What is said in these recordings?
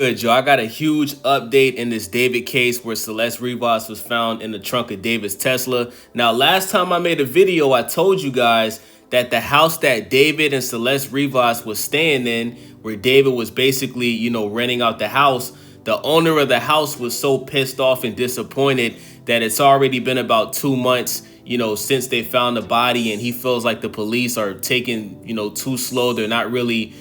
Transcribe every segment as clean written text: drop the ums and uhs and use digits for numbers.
Good, Joe. I got a huge update in this David case where Celeste Rivas was found in the trunk of David's Tesla. Now, last time I made a video, I told you guys that the house that David and Celeste Rivas was staying in, where David was basically, renting out the house, the owner of the house was so pissed off and disappointed that it's already been about 2 months, since they found the body, and he feels like the police are taking, too slow. They're not really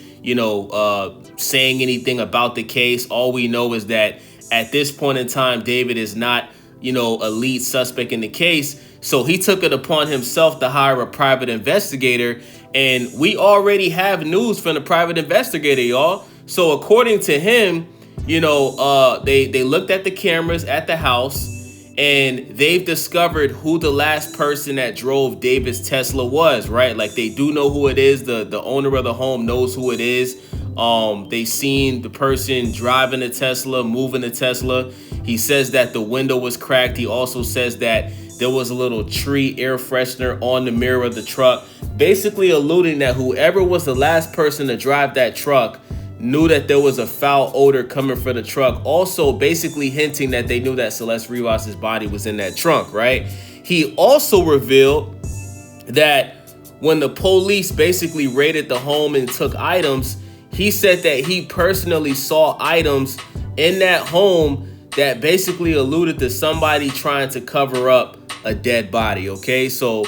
saying anything about the case. All we know is that at this point in time, David is not, a lead suspect in the case. So he took it upon himself to hire a private investigator. And we already have news from the private investigator, y'all. So according to him, they looked at the cameras at the house, and they've discovered who the last person that drove David's Tesla was, right? Like, they do know who it is. The owner of the home knows who it is. They seen the person driving the Tesla, moving the Tesla. He says that the window was cracked. He also says that there was a little tree air freshener on the mirror of the truck, basically alluding that whoever was the last person to drive that truck knew that there was a foul odor coming from the truck. Also basically hinting that they knew that Celeste Rivas's body was in that trunk, right? He also revealed that when the police basically raided the home and took items, he said that he personally saw items in that home that basically alluded to somebody trying to cover up a dead body, okay? So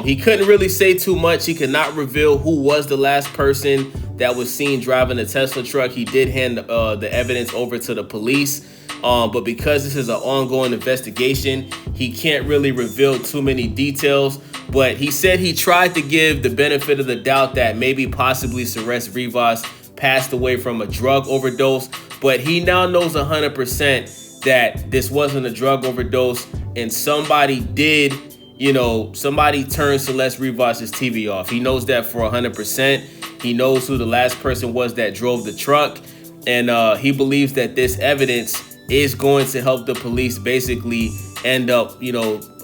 he couldn't really say too much. He could not reveal who was the last person that was seen driving the Tesla truck. He did hand the evidence over to the police. But because this is an ongoing investigation, he can't really reveal too many details. But he said he tried to give the benefit of the doubt that maybe possibly Celeste Rivas passed away from a drug overdose. But he now knows 100% that this wasn't a drug overdose, and somebody did, somebody turned Celeste Rivas's TV off. He knows that for 100%. He knows who the last person was that drove the truck. And he believes that this evidence is going to help the police basically end up,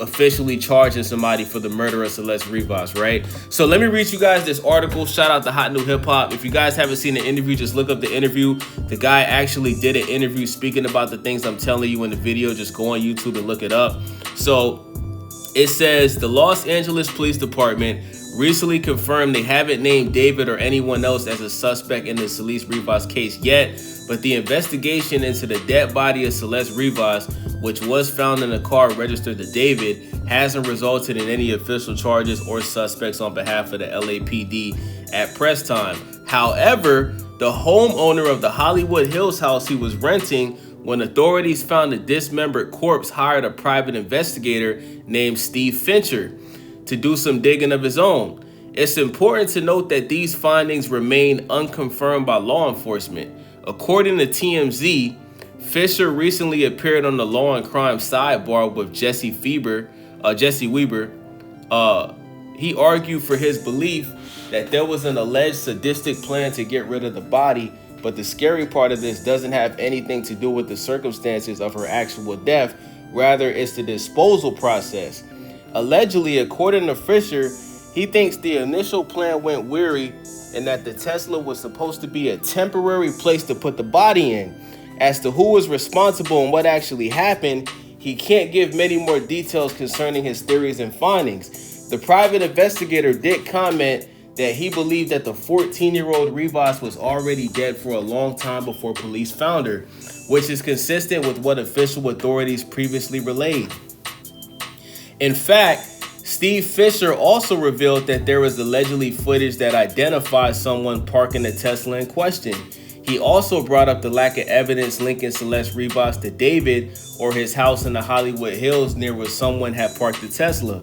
officially charging somebody for the murder of Celeste Rivas, right? So let me read you guys this article. Shout out to Hot New Hip Hop. If you guys haven't seen the interview, just look up the interview. The guy actually did an interview speaking about the things I'm telling you in the video. Just go on YouTube and look it up. So it says the Los Angeles Police Department recently confirmed they haven't named David or anyone else as a suspect in the Celeste Rivas case yet, but the investigation into the dead body of Celeste Rivas, which was found in a car registered to David, hasn't resulted in any official charges or suspects on behalf of the LAPD at press time. However, the homeowner of the Hollywood Hills house he was renting, when authorities found a dismembered corpse, hired a private investigator named Steve Fincher to do some digging of his own. It's important to note that these findings remain unconfirmed by law enforcement. According to TMZ, Fisher recently appeared on the Law and Crime Sidebar with Jesse Weber. He argued for his belief that there was an alleged sadistic plan to get rid of the body, but the scary part of this doesn't have anything to do with the circumstances of her actual death. Rather, it's the disposal process. Allegedly, according to Fisher, he thinks the initial plan went weary and that the Tesla was supposed to be a temporary place to put the body in. As to who was responsible and what actually happened, he can't give many more details concerning his theories and findings. The private investigator did comment that he believed that the 14-year-old Rivas was already dead for a long time before police found her, which is consistent with what official authorities previously relayed. In fact, Steve Fisher also revealed that there was allegedly footage that identifies someone parking the Tesla in question. He also brought up the lack of evidence linking Celeste Rivas to David or his house in the Hollywood Hills near where someone had parked the Tesla.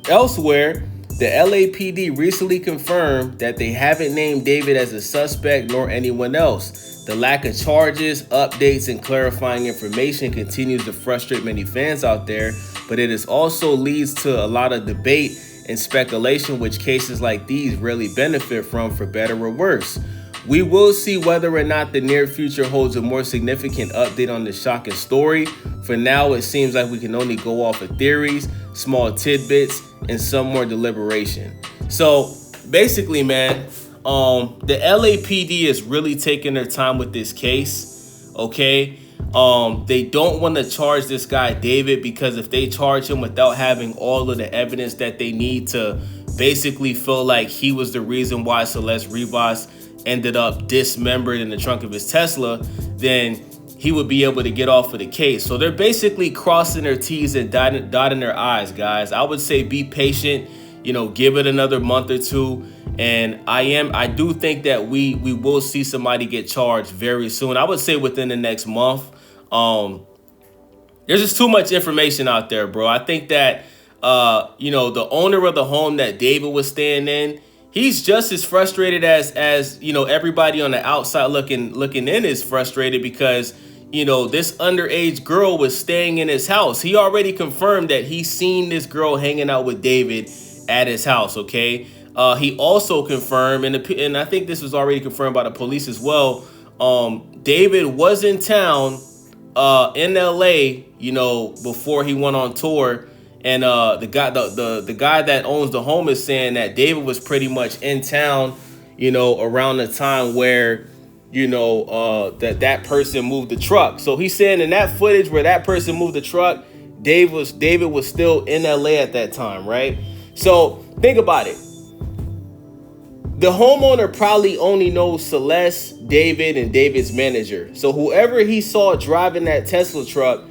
Elsewhere, the LAPD recently confirmed that they haven't named David as a suspect nor anyone else. The lack of charges, updates, and clarifying information continues to frustrate many fans out there, but it also leads to a lot of debate and speculation, which cases like these really benefit from, for better or worse. We will see whether or not the near future holds a more significant update on this shocking story. For now, it seems like we can only go off of theories, small tidbits, and some more deliberation. So basically, man, the LAPD is really taking their time with this case. okay? They don't want to charge this guy David, because if they charge him without having all of the evidence that they need to basically feel like he was the reason why Celeste Rivas ended up dismembered in the trunk of his Tesla, then he would be able to get off of the case. So they're basically crossing their T's and dotting their I's, guys. I would say be patient, you know, give it another month or two. And I do think that we will see somebody get charged very soon. I would say within the next month. There's just too much information out there, bro. I think that, you know, the owner of the home that David was staying in, he's just as frustrated as you know, everybody on the outside looking in is frustrated, because, you know, this underage girl was staying in his house. He already confirmed that he seen this girl hanging out with David at his house, okay? He also confirmed, and I think this was already confirmed by the police as well, David was in town in LA, you know, before he went on tour. And the guy that owns the home is saying that David was pretty much in town, you know, around the time where, you know, that person moved the truck. So he's saying in that footage where that person moved the truck, David was still in LA at that time, right? So think about it. The homeowner probably only knows Celeste, David, and David's manager. So whoever he saw driving that Tesla truck,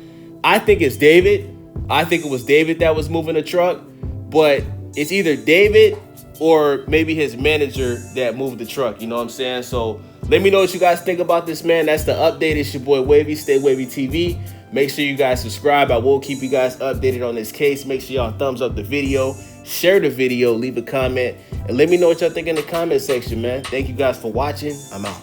I think it's David. I think it was David that was moving the truck, but it's either David or maybe his manager that moved the truck. You know what I'm saying? So let me know what you guys think about this, man. That's the update. It's your boy Wavy, Stay Wavy TV. Make sure you guys subscribe. I will keep you guys updated on this case. Make sure y'all thumbs up the video, share the video, leave a comment, and let me know what y'all think in the comment section, man. Thank you guys for watching. I'm out.